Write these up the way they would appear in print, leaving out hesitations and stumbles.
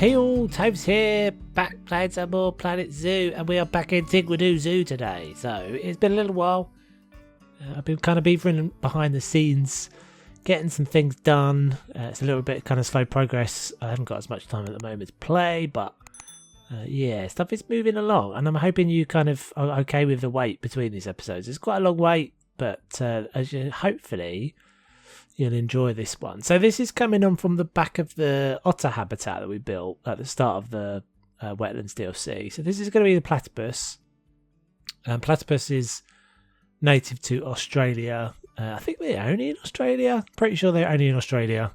Hey all, Toves here, back playing some more Planet Zoo, and we are back in Tiguidou Zoo today. So it's been a little while. I've been kind of beavering behind the scenes, getting some things done. It's a little bit kind of slow progress. I haven't got as much time at the moment to play, but yeah, stuff is moving along, and I'm hoping you kind of are okay with the wait between these episodes. It's quite a long wait, but hopefully you'll enjoy this one. So this is coming on from the back of the otter habitat that we built at the start of the Wetlands DLC. So this is going to be the platypus. Platypus is native to Australia. I think they're only in Australia. Pretty sure they're only in Australia.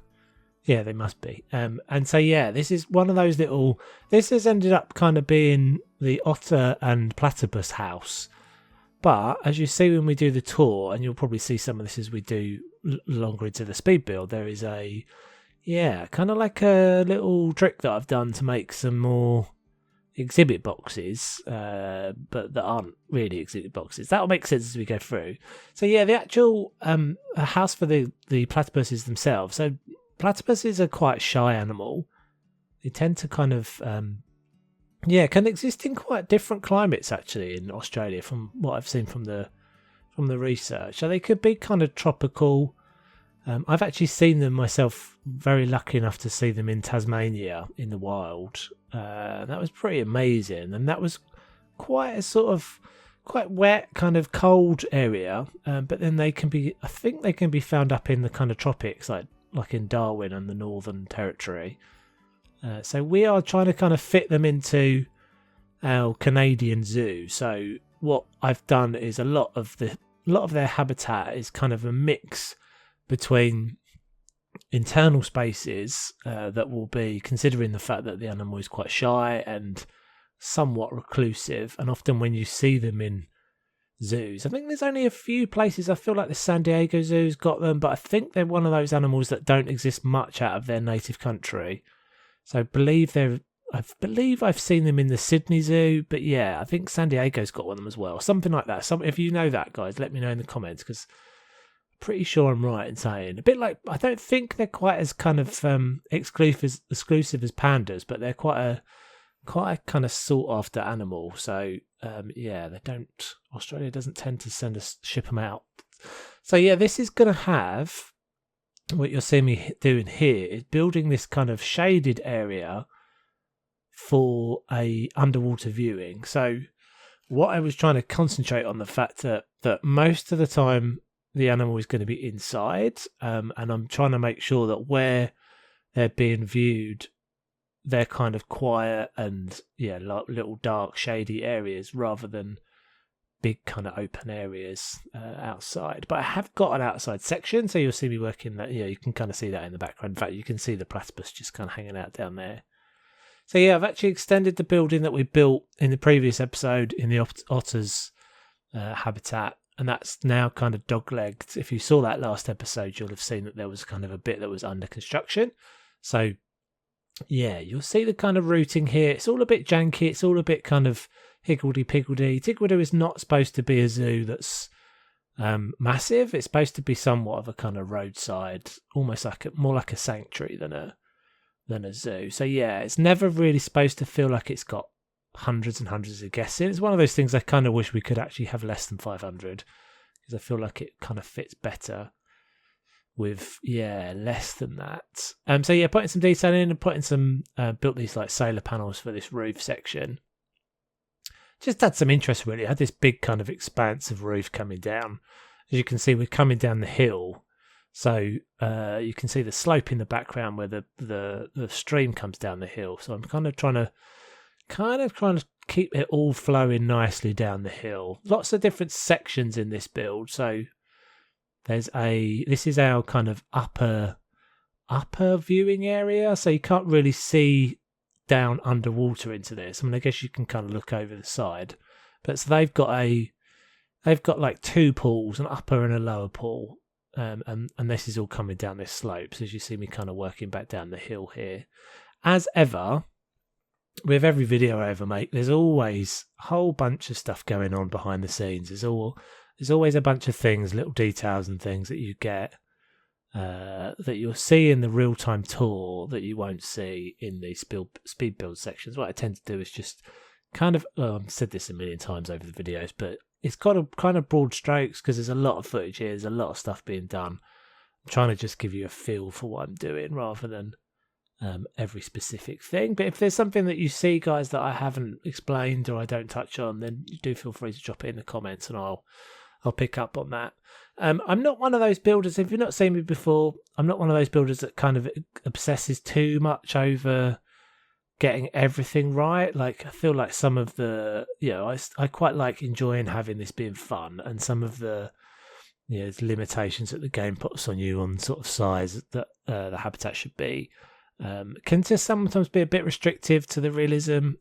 Yeah, they must be. And so yeah, this is one of those little... This has ended up kind of being the otter and platypus house. But as you see when we do the tour, and you'll probably see some of this as we do longer into the speed build, there is a, yeah, kind of like a little trick that I've done to make some more exhibit boxes, but that aren't really exhibit boxes. That'll make sense as we go through. So yeah, the actual house for the platypuses themselves. So platypuses are quite shy animal. They tend to kind of... can exist in quite different climates actually in Australia from what I've seen from the research. So they could be kind of tropical. I've actually seen them myself, very lucky enough to see them in Tasmania in the wild. That was pretty amazing, and that was quite a sort of quite wet, kind of cold area. But then they can be, I think they can be found up in the kind of tropics, like in Darwin and the Northern Territory. So we are trying to kind of fit them into our Canadian zoo. So what I've done is a lot of their habitat is kind of a mix between internal spaces that will be, considering the fact that the animal is quite shy and somewhat reclusive, and often when you see them in zoos, I think there's only a few places. I feel like the San Diego Zoo's got them, but I think they're one of those animals that don't exist much out of their native country. So I believe I've seen them in the Sydney Zoo, but yeah, I think San Diego's got one of them as well, something like that. If you know that, guys, let me know in the comments, because I'm pretty sure I'm right in saying a bit like, I don't think they're quite as kind of exclusive as pandas, but they're quite a kind of sought after animal. So yeah, Australia doesn't tend to ship them out. So yeah, this is going to have. What you'll see me doing here is building this kind of shaded area for a underwater viewing. So what I was trying to concentrate on the fact that most of the time the animal is going to be inside, and I'm trying to make sure that where they're being viewed, they're kind of quiet and like little dark shady areas rather than big kind of open areas outside. But I have got an outside section, so you'll see me working that. You can kind of see that in the background. In fact, you can see the platypus just kind of hanging out down there. So yeah, I've actually extended the building that we built in the previous episode in the otter's habitat, and that's now kind of dog-legged. If you saw that last episode, you'll have seen that there was kind of a bit that was under construction. So yeah, you'll see the kind of routing here. It's all a bit janky. It's all a bit kind of higgledy-piggledy. Tiguidou is not supposed to be a zoo that's massive. It's supposed to be somewhat of a kind of roadside, almost like more like a sanctuary than a zoo. So yeah, it's never really supposed to feel like it's got hundreds and hundreds of guests in. It's one of those things I kind of wish we could actually have less than 500, because I feel like it kind of fits better with less than that. So yeah, putting some detail in and putting some built these like solar panels for this roof section. Just had some interest really. I had this big kind of expanse of roof coming down. As you can see, we're coming down the hill. So you can see the slope in the background where the stream comes down the hill. So I'm kind of trying to keep it all flowing nicely down the hill. Lots of different sections in this build. So this is our kind of upper viewing area. So you can't really see down underwater into this. I mean, I guess you can kind of look over the side, but so they've got like two pools, an upper and a lower pool, and this is all coming down this slope. So as you see me kind of working back down the hill here, as ever with every video I ever make, there's always a whole bunch of stuff going on behind the scenes. There's always a bunch of things, little details and things that you get that you'll see in the real-time tour that you won't see in the speed build sections. What I tend to do is just kind of, I've said this a million times over the videos, but it's got a kind of broad strokes because there's a lot of footage here, there's a lot of stuff being done. I'm trying to just give you a feel for what I'm doing rather than every specific thing. But if there's something that you see, guys, that I haven't explained or I don't touch on, then you do feel free to drop it in the comments and I'll pick up on that. I'm not one of those builders, if you've not seen me before, I'm not one of those builders that kind of obsesses too much over getting everything right. Like, I feel like some of the, I quite like enjoying having this being fun, and some of the limitations that the game puts on you on sort of size that the habitat should be can just sometimes be a bit restrictive to the realism.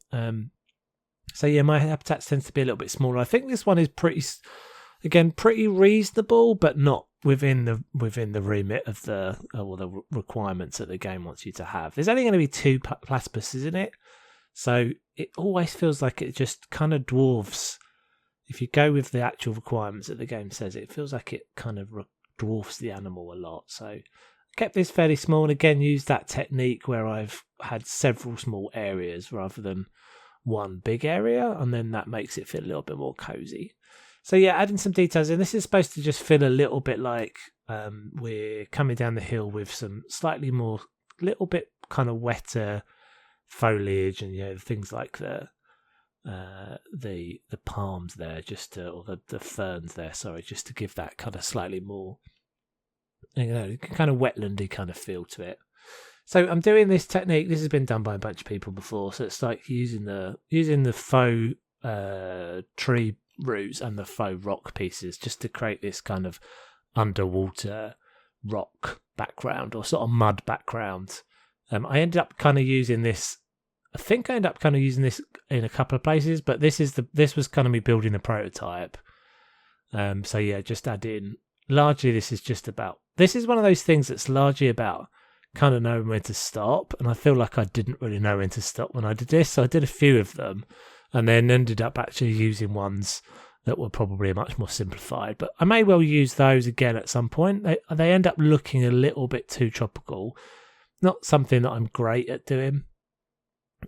So yeah, my habitat tends to be a little bit smaller. I think this one is pretty reasonable, but not within the remit of the requirements that the game wants you to have. There's only going to be 2 platypuses in it, so it always feels like it just kind of dwarfs. If you go with the actual requirements that the game says, it feels like it kind of dwarfs the animal a lot. So I kept this fairly small, and again used that technique where I've had several small areas rather than one big area, and then that makes it feel a little bit more cozy. So yeah, adding some details in. This is supposed to just feel a little bit like we're coming down the hill with some slightly more, little bit kind of wetter foliage, and things like the palms there, or the ferns there. Sorry, just to give that kind of slightly more, kind of wetlandy kind of feel to it. So I'm doing this technique. This has been done by a bunch of people before. So it's like using the faux tree roots and the faux rock pieces just to create this kind of underwater rock background or sort of mud background. I ended up kind of using this. I think I ended up kind of using this in a couple of places, but this was kind of me building the prototype. So yeah, just add in. Largely, this is one of those things that's largely about kind of knowing when to stop, and I feel like I didn't really know when to stop when I did this, so I did a few of them and then ended up actually using ones that were probably much more simplified, but I may well use those again at some point. They end up looking a little bit too tropical, not something that I'm great at doing,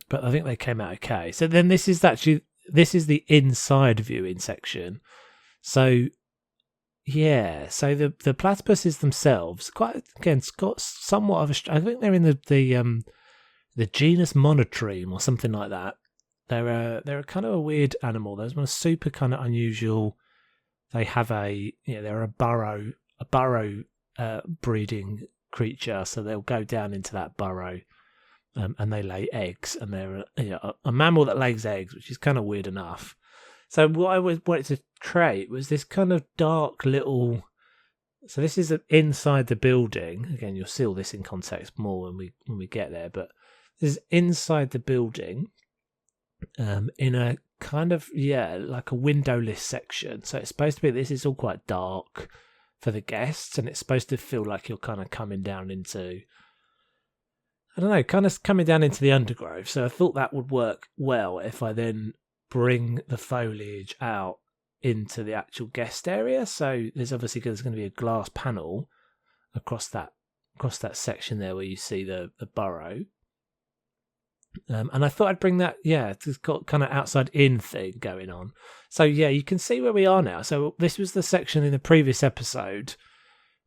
but I think they came out okay. So then this is the inside viewing section. So yeah, so the platypuses themselves, quite again, got somewhat of a. I think they're in the genus Monotreme or something like that. They're a kind of a weird animal. They're one super kind of unusual. They have they're a burrow breeding creature, so they'll go down into that burrow, and they lay eggs, and they're a mammal that lays eggs, which is kind of weird enough. So what I wanted to create was this kind of dark little. So this is inside the building. Again, you'll see all this in context more when we get there. But this is inside the building, in a kind of like a windowless section. So it's supposed to be. This is all quite dark for the guests, and it's supposed to feel like you're kind of coming down into. I don't know, kind of coming down into the undergrowth. So I thought that would work well if I then bring the foliage out into the actual guest area. So there's going to be a glass panel across that section there where you see the burrow. And I thought I'd bring that, it's got kind of outside in thing going on. So yeah, you can see where we are now. So this was the section in the previous episode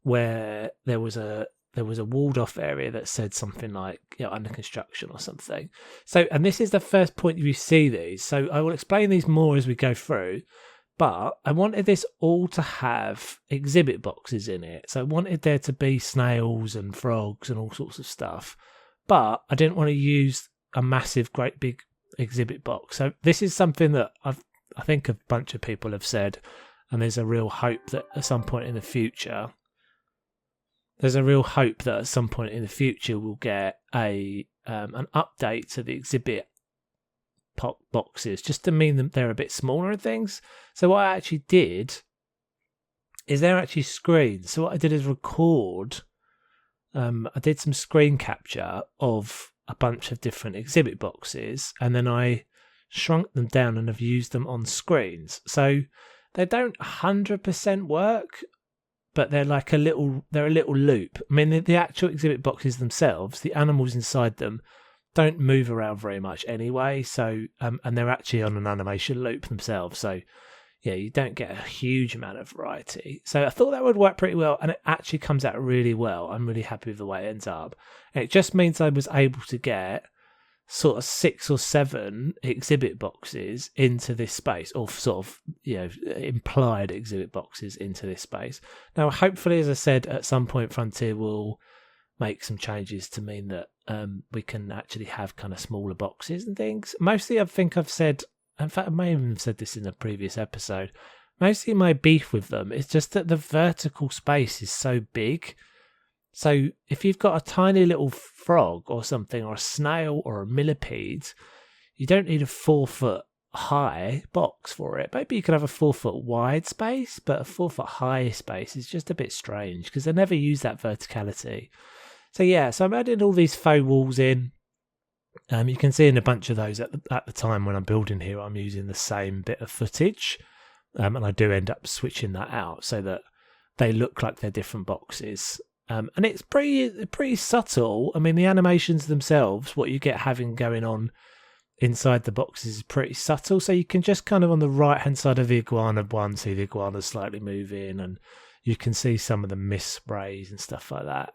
where there was a walled off area that said something like under construction or something. So, and this is the first point you see these. So I will explain these more as we go through, but I wanted this all to have exhibit boxes in it. So I wanted there to be snails and frogs and all sorts of stuff, but I didn't want to use a massive, great big exhibit box. So this is something that I think a bunch of people have said, and there's a real hope that at some point in the future, we'll get an update to the exhibit boxes, just to mean that they're a bit smaller and things. So what I actually did is they're actually screens. So what I did is record. I did some screen capture of a bunch of different exhibit boxes, and then I shrunk them down and have used them on screens. So they don't 100% work, but they're like a little loop. I mean, the actual exhibit boxes themselves, the animals inside them, don't move around very much anyway. So, and they're actually on an animation loop themselves. So, yeah, you don't get a huge amount of variety. So I thought that would work pretty well, and it actually comes out really well. I'm really happy with the way it ends up. And it just means I was able to get sort of 6 or 7 exhibit boxes into this space, or sort of, implied exhibit boxes into this space. Now, hopefully, as I said, at some point Frontier will make some changes to mean that we can actually have kind of smaller boxes and things. Mostly, I think I've said, in fact, I may have even said this in a previous episode, mostly my beef with them is just that the vertical space is so big. So if you've got a tiny little frog or something, or a snail or a millipede, you don't need a 4-foot high box for it. Maybe you could have a 4-foot wide space, but a 4-foot high space is just a bit strange because they never use that verticality. So yeah, so I'm adding all these faux walls in. You can see in a bunch of those at the time when I'm building here, I'm using the same bit of footage, and I do end up switching that out so that they look like they're different boxes. And it's pretty subtle. I mean, the animations themselves, what you get having going on inside the boxes is pretty subtle. So you can just kind of on the right-hand side of the iguana one, see the iguana slightly moving, and you can see some of the mist sprays and stuff like that.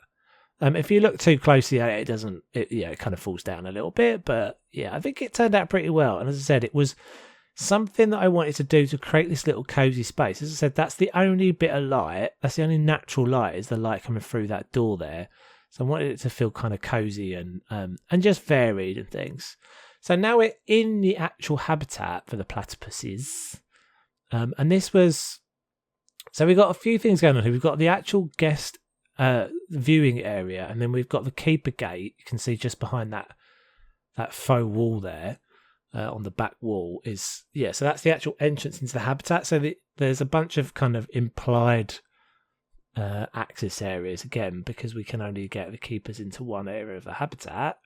If you look too closely at it, it kind of falls down a little bit. But yeah, I think it turned out pretty well. And as I said, it was something that I wanted to do to create this little cozy space. As I said, that's the only bit of light. That's the only natural light, is the light coming through that door there. So I wanted it to feel kind of cozy and just varied and things. So now we're in the actual habitat for the platypuses. And this was... So we've got a few things going on here. We've got the actual guest viewing area, and then we've got the keeper gate. You can see just behind that faux wall there. On the back wall is, so that's the actual entrance into the habitat. So there's a bunch of kind of implied access areas, again, because we can only get the keepers into one area of the habitat.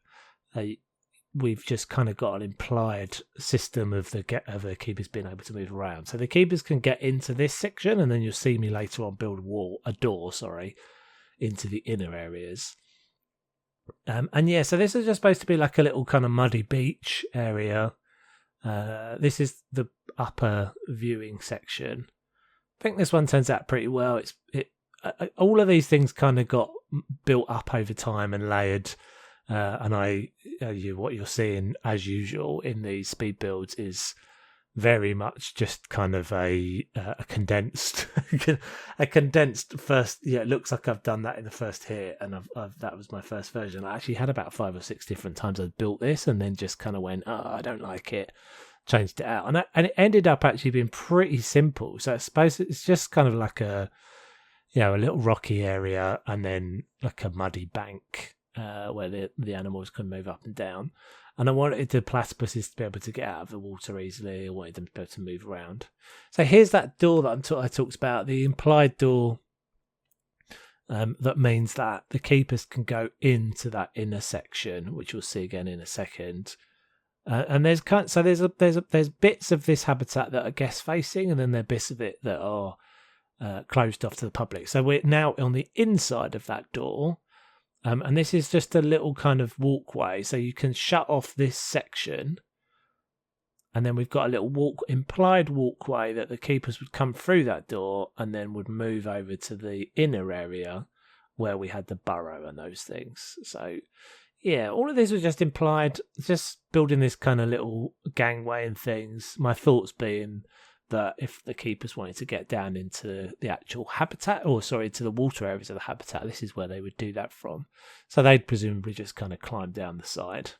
We've just kind of got an implied system of the keepers being able to move around. So the keepers can get into this section, and then you'll see me later on build a door, into the inner areas. So this is just supposed to be like a little kind of muddy beach area. This is the upper viewing section. I think this one turns out pretty well. All of these things kind of got built up over time and layered. And what you're seeing as usual in these speed builds is very much just kind of a condensed first. It looks like I've done that in the first hit, and that was my first version. I actually had about 5 or 6 different times I built this, and then just kind of went, I don't like it, changed it out, and it ended up actually being pretty simple. So I suppose it's just kind of like a little rocky area, and then like a muddy bank where the animals can move up and down. And I wanted the platypuses to be able to get out of the water easily. I wanted them to be able to move around. So here's that door that I talked about, the implied door. That means that the keepers can go into that inner section, which we'll see again in a second. And there's bits of this habitat that are guest facing, and then there are bits of it that are closed off to the public. So we're now on the inside of that door. And this is just a little kind of walkway, so you can shut off this section, and then we've got a little implied walkway that the keepers would come through that door and then would move over to the inner area where we had the burrow and those things. So yeah, all of this was just implied, just building this kind of little gangway and things. My thoughts being that if the keepers wanted to get down into the actual habitat, to the water areas of the habitat, this is where they would do that from. So they'd presumably just kind of climb down the side.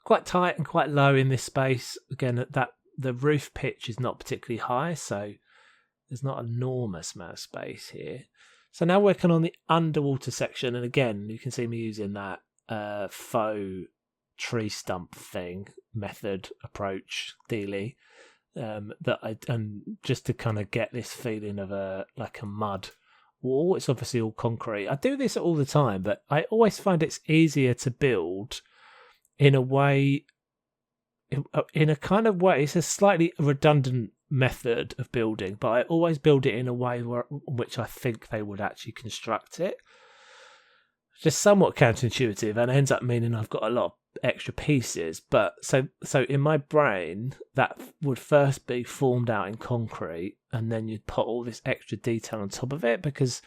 Quite tight and quite low in this space. Again, the roof pitch is not particularly high, so there's not an enormous amount of space here. So now working on the underwater section, and again, you can see me using that faux tree stump thing, method, approach, dealy. And just to kind of get this feeling of a mud wall. It's obviously all concrete. I do this all the time, but I always find it's easier to build in a way, in a kind of way. It's a slightly redundant method of building, but I always build it in a way which I think they would actually construct it. Just somewhat counterintuitive, and ends up meaning I've got a lot of extra pieces. But so in my brain, that would first be formed out in concrete, and then you'd put all this extra detail on top of it, because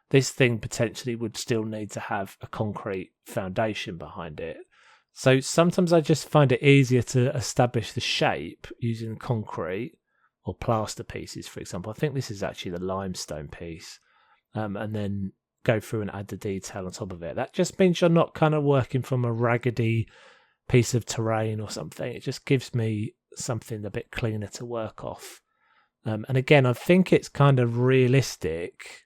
this thing potentially would still need to have a concrete foundation behind it. So sometimes I just find it easier to establish the shape using concrete or plaster pieces, for example. I think this is actually the limestone piece, and then go through and add the detail on top of it. That just means you're not kind of working from a raggedy piece of terrain or something. It just gives me something a bit cleaner to work off. And again, I think it's kind of realistic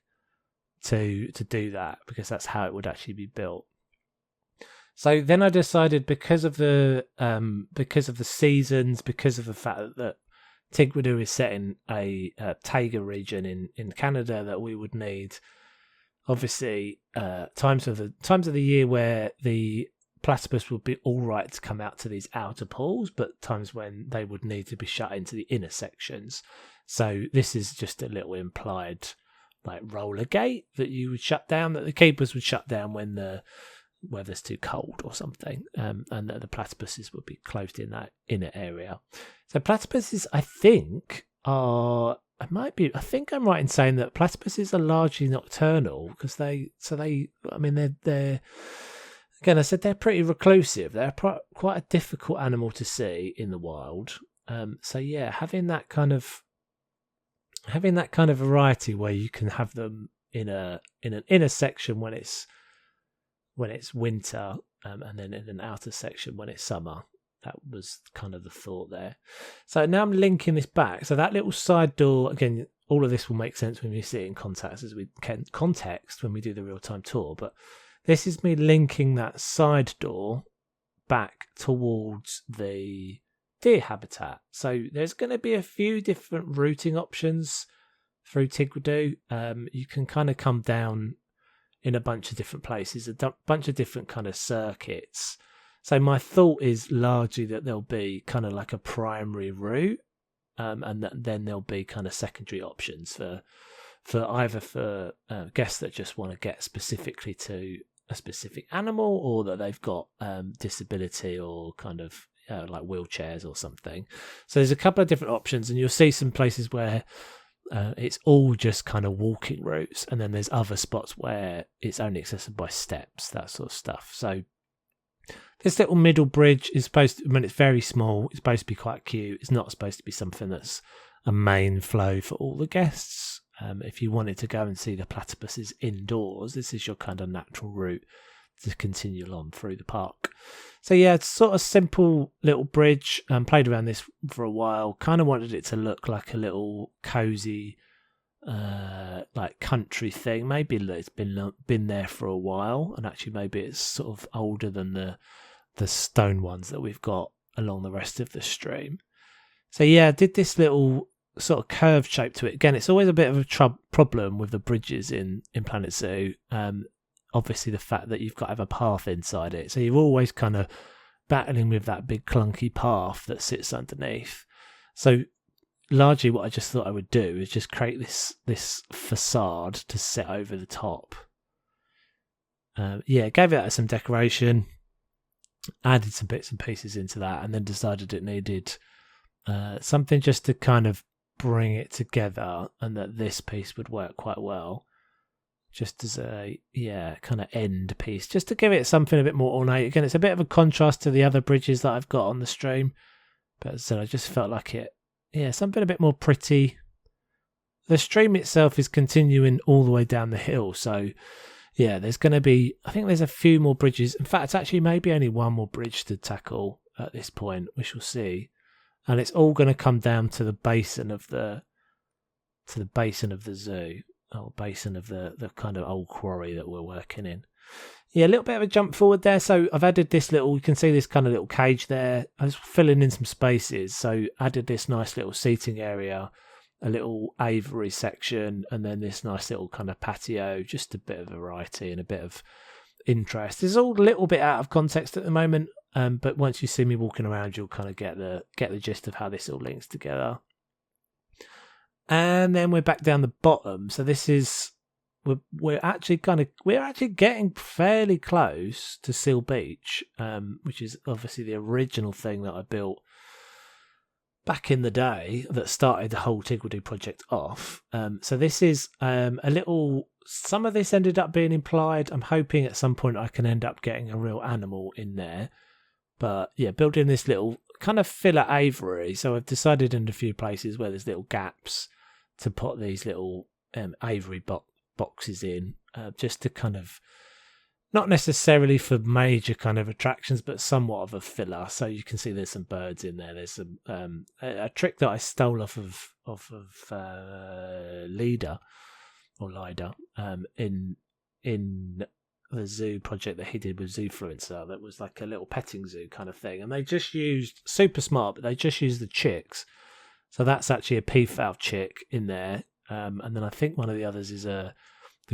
to do that, because that's how it would actually be built. So then I decided, because of the seasons, because of the fact that Tiguidou is set in a taiga region in Canada, that we would need, obviously, times of the year where the platypus would be all right to come out to these outer pools, but times when they would need to be shut into the inner sections. So this is just a little implied like roller gate that you would shut down, that the keepers would shut down when the weather's too cold or something, and that the platypuses would be closed in that inner area. So platypuses, I think I'm right in saying that platypuses are largely nocturnal, because they're again, I said they're pretty reclusive. They're quite a difficult animal to see in the wild. So yeah, having that kind of variety where you can have them in an inner section when it's winter, and then in an outer section when it's summer. That was kind of the thought there. So now I'm linking this back. So that little side door, again, all of this will make sense when you see it in context when we do the real-time tour. But this is me linking that side door back towards the deer habitat. So there's going to be a few different routing options through Tiguidou. You can kind of come down in a bunch of different places, a bunch of different kind of circuits. So my thought is largely that there'll be kind of like a primary route, and then there'll be kind of secondary options for guests that just want to get specifically to a specific animal, or that they've got disability or kind of like wheelchairs or something. So there's a couple of different options, and you'll see some places where it's all just kind of walking routes, and then there's other spots where it's only accessible by steps, that sort of stuff. So this little middle bridge is supposed to, when it's very small, it's supposed to be quite cute. It's not supposed to be something that's a main flow for all the guests. If you wanted to go and see the platypuses indoors, this is your kind of natural route to continue along through the park. So yeah, it's sort of simple little bridge. Played around this for a while. Kind of wanted it to look like a little cozy, like country thing. Maybe it's been there for a while, and actually maybe it's sort of older than the stone ones that we've got along the rest of the stream. So yeah, I did this little sort of curved shape to it. Again, it's always a bit of a problem with the bridges in Planet Zoo. Obviously the fact that you've got to have a path inside it, so you're always kind of battling with that big clunky path that sits underneath. So largely what I just thought I would do is just create this facade to sit over the top. Gave it some decoration, added some bits and pieces into that, and then decided it needed something just to kind of bring it together, and that this piece would work quite well just as a kind of end piece, just to give it something a bit more ornate. Again, it's a bit of a contrast to the other bridges that I've got on the stream, but as I said, I just felt like something a bit more pretty. The stream itself is continuing all the way down the hill, so yeah, there's going to be, I think there's a few more bridges. In fact, actually maybe only one more bridge to tackle at this point, we shall see. And it's all going to come down to the basin of the zoo, or basin of the kind of old quarry that we're working in. Yeah, a little bit of a jump forward there. So I've added this little, you can see this kind of little cage there. I was filling in some spaces, so added this nice little seating area, a little aviary section, and then this nice little kind of patio, just a bit of variety and a bit of interest. It's all a little bit out of context at the moment, but once you see me walking around, you'll kind of get the gist of how this all links together. And then we're back down the bottom. So this is we're actually getting fairly close to Seal Beach, which is obviously the original thing that I built back in the day that started the whole Tiguidou project off. So this is a little. Some of this ended up being implied. I'm hoping at some point I can end up getting a real animal in there. But yeah, building this little kind of filler aviary. So I've decided in a few places where there's little gaps to put these little aviary boxes in, just to kind of, not necessarily for major kind of attractions, but somewhat of a filler. So you can see there's some birds in there. There's some a trick that I stole off of Lida in the zoo project that he did with Zoofluencer. That was like a little petting zoo kind of thing, and they just used, super smart, but they just used the chicks. So that's actually a peafowl chick in there, and then I think one of the others is the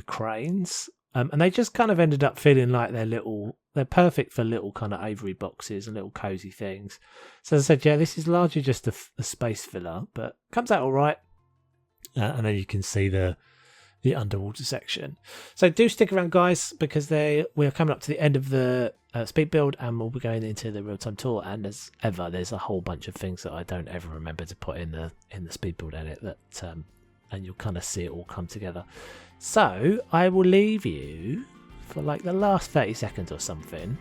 cranes. And they just kind of ended up feeling like they're perfect for little kind of aviary boxes and little cozy things. So as I said, yeah, this is largely just a space filler, but comes out all right. And then you can see the underwater section. So do stick around, guys, because we're coming up to the end of the speed build, and we'll be going into the real-time tour. And as ever, there's a whole bunch of things that I don't ever remember to put in the speed build edit that and you'll kind of see it all come together. So I will leave you for like the last 30 seconds or something,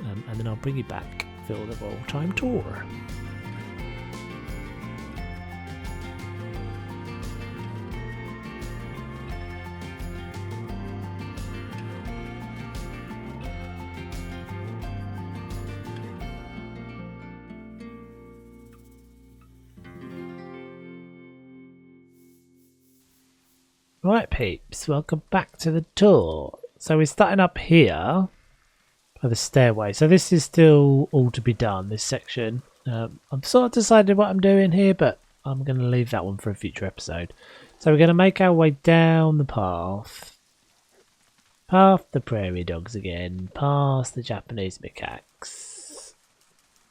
and then I'll bring you back for the real-time tour. Right, peeps, welcome back to the tour. So we're starting up here by the stairway. So this is still all to be done, this section. I'm sort of decided what I'm doing here, but I'm going to leave that one for a future episode. So we're going to make our way down the path. Past the prairie dogs again. Past the Japanese macaques.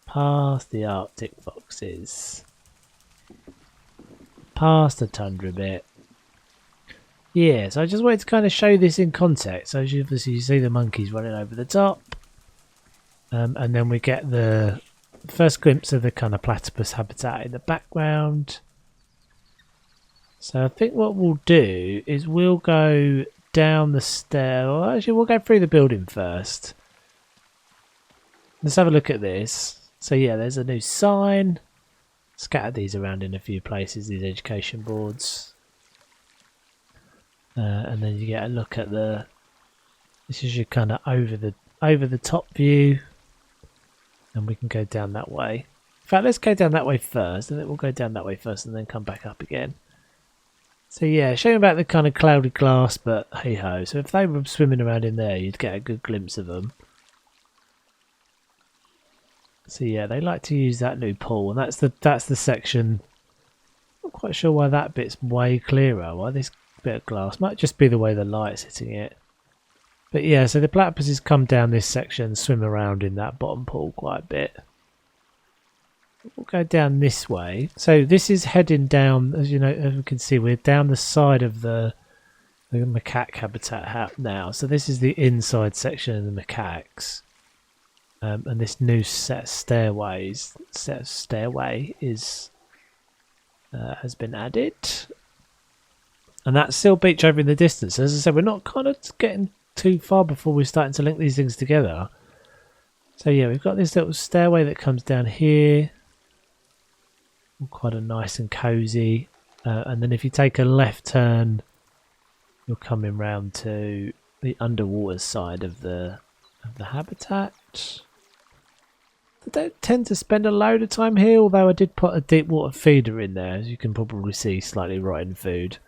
Past the Arctic foxes. Past the tundra bit. Yeah, so I just wanted to kind of show this in context. So obviously you see the monkeys running over the top. And then we get the first glimpse of the kind of platypus habitat in the background. So I think what we'll do is we'll go down the stair. Or actually, we'll go through the building first. Let's have a look at this. So yeah, there's a new sign. Scattered these around in a few places, these education boards. And then you get a look at this is your kind of over the top view, and we can go down that way. In fact, let's go down that way first, and then we'll go down that way first and then come back up again. So yeah, showing about the kind of cloudy glass, but hey ho. So if they were swimming around in there, you'd get a good glimpse of them. So yeah, they like to use that new pool, and that's the section. Not quite sure why that bit's way clearer. Why this bit of glass might just be the way the light's hitting it. But yeah, so the platypuses come down this section, swim around in that bottom pool quite a bit. We'll go down this way. So this is heading down, as you know, as we can see, we're down the side of the macaque habitat now. So this is the inside section of the macaques. And this new set of stairway is has been added. And that's Seal Beach over in the distance. As I said, we're not kind of getting too far before we're starting to link these things together. So yeah, we've got this little stairway that comes down here. Quite a nice and cosy. And then if you take a left turn, you're coming round to the underwater side of the habitat. I don't tend to spend a load of time here, although I did put a deep water feeder in there, as you can probably see, slightly rotten food.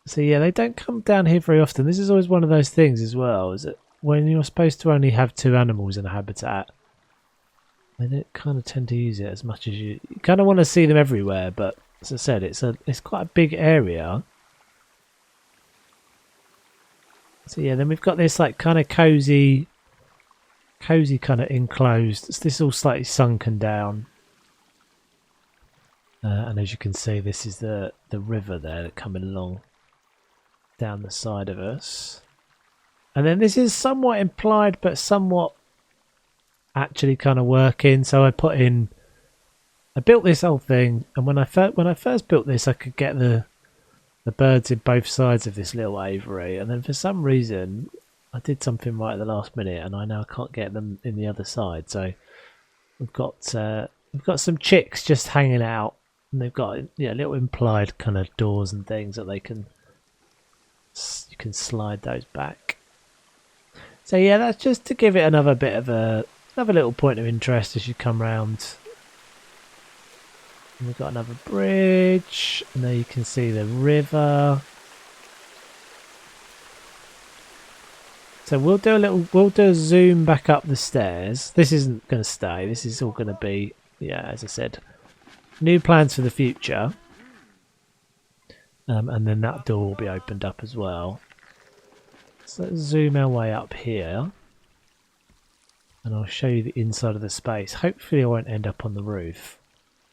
So yeah, they don't come down here very often. This is always one of those things as well, is that when you're supposed to only have 2 animals in a habitat, they don't kind of tend to use it as much as you kind of want to see them everywhere. But as I said, it's quite a big area. So yeah, then we've got this like kind of cozy kind of enclosed. This all slightly sunken down. And as you can see, this is the river there coming along down the side of us. And then this is somewhat implied, but somewhat actually kind of working. So I built this whole thing, and when I first built this, I could get the birds in both sides of this little aviary, and then for some reason I did something right at the last minute, and I now can't get them in the other side. So we've got some chicks just hanging out, and they've got little implied kind of doors and things that you can slide those back. So yeah, that's just to give it another bit of another little point of interest as you come round. And we've got another bridge, and there you can see the river. So we'll do a zoom back up the stairs. This isn't going to stay. This is all going to be, as I said, new plans for the future. And then that door will be opened up as well. So let's zoom our way up here. And I'll show you the inside of the space. Hopefully I won't end up on the roof.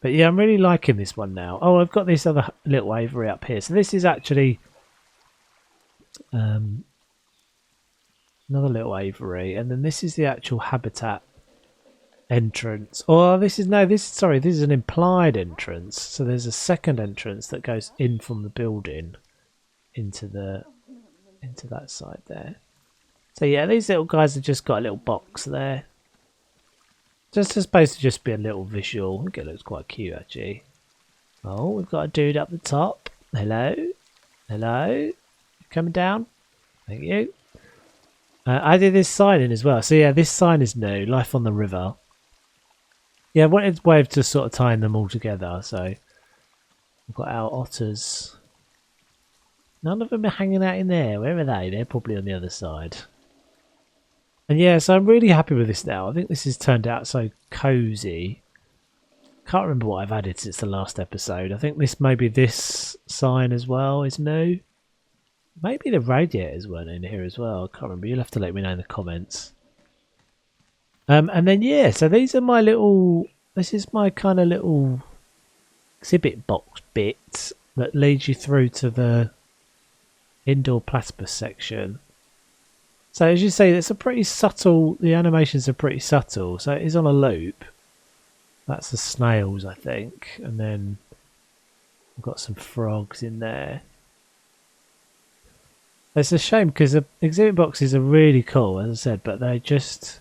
But yeah, I'm really liking this one now. Oh, I've got this other little aviary up here. So this is actually another little aviary. And then this is the actual habitat entrance. Oh, this is an implied entrance. So there's a second entrance that goes in from the building into that side there. So yeah, these little guys have just got a little box there. Just supposed to just be a little visual. I think it looks quite cute actually. Oh, we've got a dude up the top. Hello. Hello. Coming down. Thank you. I did this sign in as well. So yeah, this sign is new. Life on the river. Yeah, I wanted a way of just sort of tying them all together. So we've got our otters. None of them are hanging out in there. Where are they? They're probably on the other side. And yeah, so I'm really happy with this now. I think this has turned out so cozy. Can't remember what I've added since the last episode. I think this sign as well is new. Maybe the radiators weren't in here as well. I can't remember. You'll have to let me know in the comments. And then yeah, so these are my little. This is my kind of little exhibit box bit that leads you through to the indoor platypus section. So as you see, it's a pretty subtle. The animations are pretty subtle. So it is on a loop. That's the snails, I think, and then we've got some frogs in there. It's a shame because the exhibit boxes are really cool, as I said, but they're just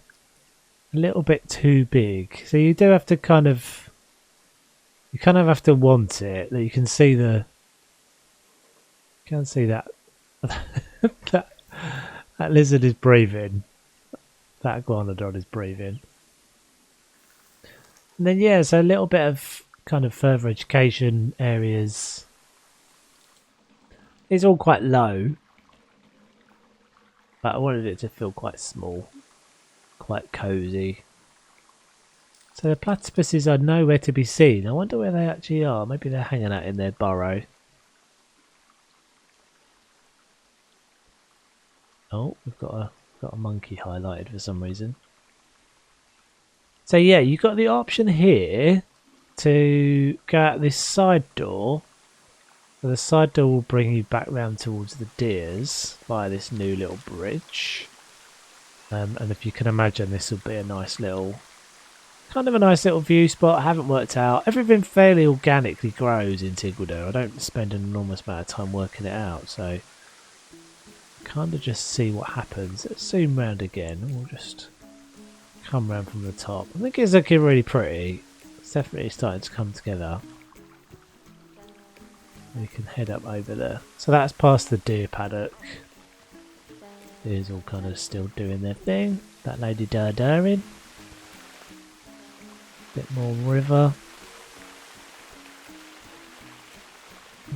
a little bit too big. So you do have to kind of have to want it. That you can see that that lizard is breathing. That iguanodon is breathing. And then yeah, so a little bit of kind of further education areas. It's all quite low, but I wanted it to feel quite small, quite cosy. So the platypuses are nowhere to be seen. I wonder where they actually are. Maybe they're hanging out in their burrow. Oh, we've got a monkey highlighted for some reason. So yeah, you've got the option here to go out this side door. So the side door will bring you back round towards the deers via this new little bridge. And if you can imagine, this will be a nice little view spot. I haven't worked out. Everything fairly organically grows in Tiguidou. I don't spend an enormous amount of time working it out, so kind of just see what happens. Let's zoom round again. We'll just come round from the top. I think it's looking really pretty. It's definitely starting to come together. We can head up over there. So that's past the deer paddock. Deer's all kind of still doing their thing. That lady daring. Bit more river.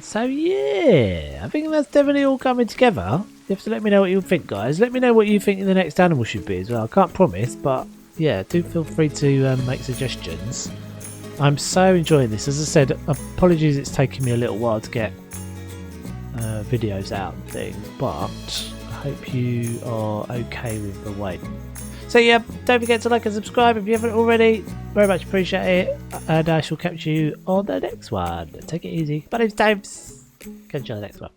So yeah, I think that's definitely all coming together. You have to let me know what you think, guys. Let me know what you think the next animal should be as well. I can't promise, but yeah, do feel free to make suggestions. I'm so enjoying this. As I said, apologies it's taken me a little while to get videos out and things, but I hope you are okay with the wait. So yeah, don't forget to like and subscribe if you haven't already. very much appreciate it, and I shall catch you on the next one. Take it easy. My name's James. Catch you on the next one.